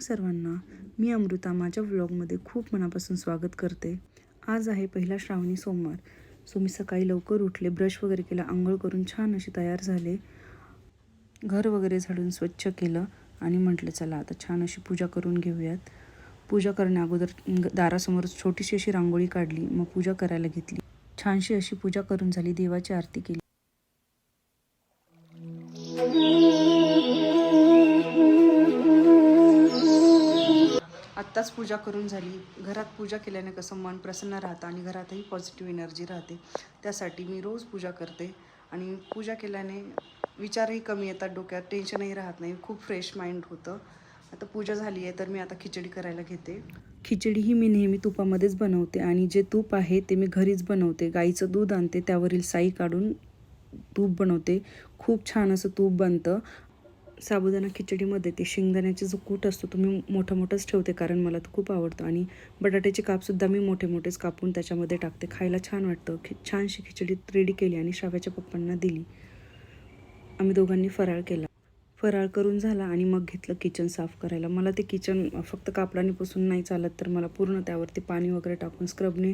सर्वांना, मी अमृता माझ्या व्लॉगमध्ये खूप मनापासून स्वागत करते. आज आहे पहिला श्रावणी सोमवार. सो मी सकाळी लवकर उठले, ब्रश वगैरे केला, आंघोळ करून छान अशी तयार झाले. घर वगैरे झाडून स्वच्छ केलं आणि म्हटलं चला आता छान अशी पूजा करून घेऊयात. पूजा करण्या अगोदर दारासमोर छोटीशी अशी रांगोळी काढली, मग पूजा करायला घेतली. छानशी अशी पूजा करून झाली, देवाची आरती केली. आत्ताच पूजा करून झाली. घरात पूजा केल्याने कसं मन प्रसन्न राहतं आणि घरातही पॉझिटिव्ह एनर्जी राहते. त्यासाठी मी रोज पूजा करते आणि पूजा केल्याने विचारही कमी येतात डोक्यात, टेन्शनही राहत नाही, खूप फ्रेश माइंड होतं. आता पूजा झाली आहे तर मी आता खिचडी करायला घेते. खिचडी ही मी नेहमी तुपामध्येच बनवते आणि जे तूप आहे ते मी घरीच बनवते. गाईचं दूध आणते, त्यावरील साई काढून तूप बनवते. खूप छान असं तूप बनतं. साबुदाणा खिचडीमध्ये ते शेंगदाण्याचे जो कूट असतो तो मी मोठाच ठेवते, कारण मला तो खूप आवडतं. आणि बटाट्याचे कापसुद्धा मी मोठेच कापून त्याच्यामध्ये टाकते, खायला छान वाटतं. छानशी खिचडी रेडी केली आणि श्राव्याच्या पप्पांना दिली. आम्ही दोघांनी फराळ केला. फराळ करून झाला आणि मग घेतलं किचन साफ करायला. मला ते किचन फक्त कापडाने पुसून नाही चालत, तर मला पूर्ण त्यावरती पाणी वगैरे टाकून स्क्रबने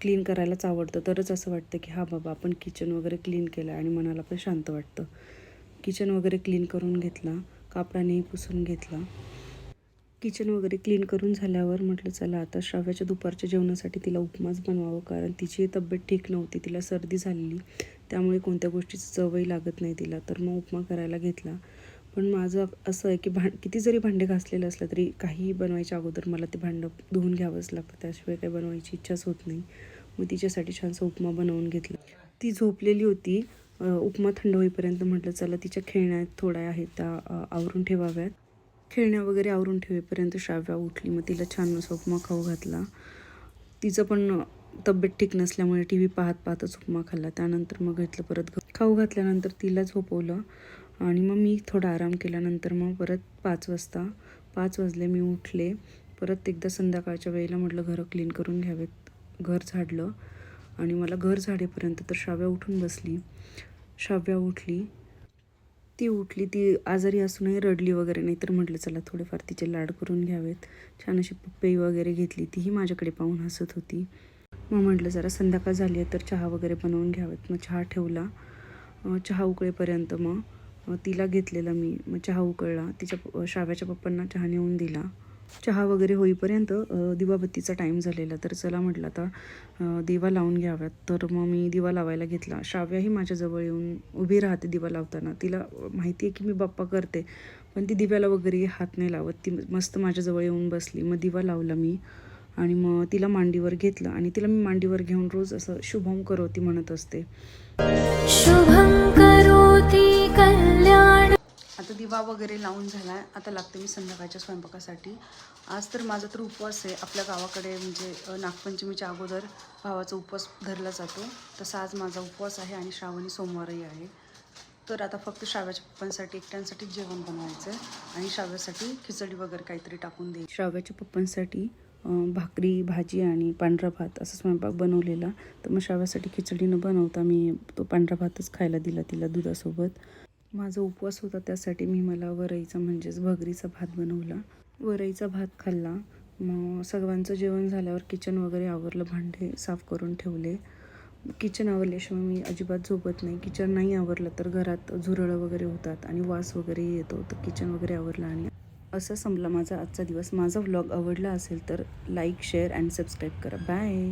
क्लीन करायलाच आवडतं. तरच असं वाटतं की हा बाबा आपण किचन वगैरे क्लीन केलं आणि मनाला पण शांत वाटतं. किचन वगैरे क्लीन करून घेतला, कापडानेही पुसून घेतला. किचन वगैरे क्लीन करून झाल्यावर म्हटलं चला आता श्राव्याच्या दुपारच्या जेवणासाठी तिला उपमाच बनवावं, कारण तिची तब्येत ठीक नव्हती, तिला सर्दी झालेली, त्यामुळे कोणत्या गोष्टीची चवही लागत नाही तिला. तर मग उपमा करायला घेतला. पण माझं असं आहे की किती जरी भांडे घासलेलं असलं तरी काहीही बनवायच्या अगोदर मला ते भांडं धुवून घ्यावंच लागतं, त्याशिवाय काही बनवायची इच्छाच होत नाही. मग तिच्यासाठी छानसा उपमा बनवून घेतला. ती झोपलेली होती. उपमा थंड होईपर्यंत म्हटलं चला तिच्या खेळण्यात थोड्या आहेत त्या आवरून ठेवाव्यात. खेळण्या वगैरे आवरून ठेवेपर्यंत श्राव्या उठली. मग तिला छान असा उपमा खाऊ घातला. तिचं पण तब्येत ठीक नसल्यामुळे टी व्ही पाहतच उपमा खाल्ला. त्यानंतर मग घेतलं परत खाऊ घातल्यानंतर तिला झोपवलं आणि मग मी थोडा आराम केल्यानंतर मग परत 5 वाजले मी उठले. परत एकदा संध्याकाळच्या वेळेला म्हटलं घरं क्लीन करून घ्यावेत. घर झाडलं आणि मला घर झाडेपर्यंत तर श्राव्या उठून बसली. श्राव्या उठली, ती आजारी असूनही रडली वगैरे नाही, तर म्हटलं चला थोडेफार तिचे लाड करून घ्यावेत. छान अशी पप्पी वगैरे घेतली, तीही माझ्याकडे पाहून हसत होती. मग म्हटलं जरा संध्याकाळ झाली आहे तर चहा वगैरे बनवून घ्यावेत. मग चहा ठेवला. चहा उकळेपर्यंत मग तिला घेतलेला मी. मग चहा उकळला, तिच्या श्राव्याच्या पप्पांना चहा नेऊन दिला. चहा वगैरे होईपर्यंत दिवाबत्तीचा टाईम झालेला, तर चला म्हटलं आता दिवा लावून घ्याव्यात. तर मग मी दिवा लावायला घेतला. श्राव्याही माझ्याजवळ येऊन उभी राहते दिवा लावताना. तिला माहिती आहे की मी बाप्पा करते, पण ती दिव्याला वगैरे हात नाही लावत. ती मस्त माझ्याजवळ येऊन बसली. मग दिवा लावला मी आणि मग तिला मांडीवर घेतलं आणि तिला मी मांडीवर घेऊन रोज असं शुभम करोती म्हणत असते. शुभम करोती कल्याण. आता दिवा वगैरे लावून झाला आहे. आता लागते मी संध्याकाळच्या स्वयंपाकासाठी. आज तर माझा तर उपवास आहे. आपल्या गावाकडे म्हणजे नागपंचमीच्या अगोदर भावाचा उपवास धरला जातो, तसा आज माझा उपवास आहे आणि श्रावणी सोमवारही आहे. तर आता फक्त श्राव्याच्या पप्पांसाठी एकट्यांसाठीच जेवण बनवायचं आहे आणि श्राव्यासाठी खिचडी वगैरे काहीतरी टाकून देईल. श्राव्याच्या पप्पांसाठी भाकरी, भाजी आणि पांढरा भात असा स्वयंपाक बनवलेला. तर मग श्राव्यासाठी खिचडी न बनवता मी तो पांढरा भातच खायला दिला तिला दुधासोबत. माझा उपवास होता, त्यासाठी मला वरईचा म्हणजेच भगरीचा भात बनवला. वरईचा भात खाल्ला. मग सर्वांचं जेवण झाल्यावर किचन वगैरे आवरलं, भांडे साफ करून ठेवले. किचन आवरल्याशिवाय मी अजिबात झोपत नाही. किचन नाही आवरलं तर घरात झुरळं वगैरे होतात आणि वास वगैरे येतो. तर किचन वगैरे आवरलं आणि असा संपला माझा आजचा दिवस. माझा व्लॉग आवडला असेल तर लाईक, शेअर आणि सबस्क्राईब करा. बाय.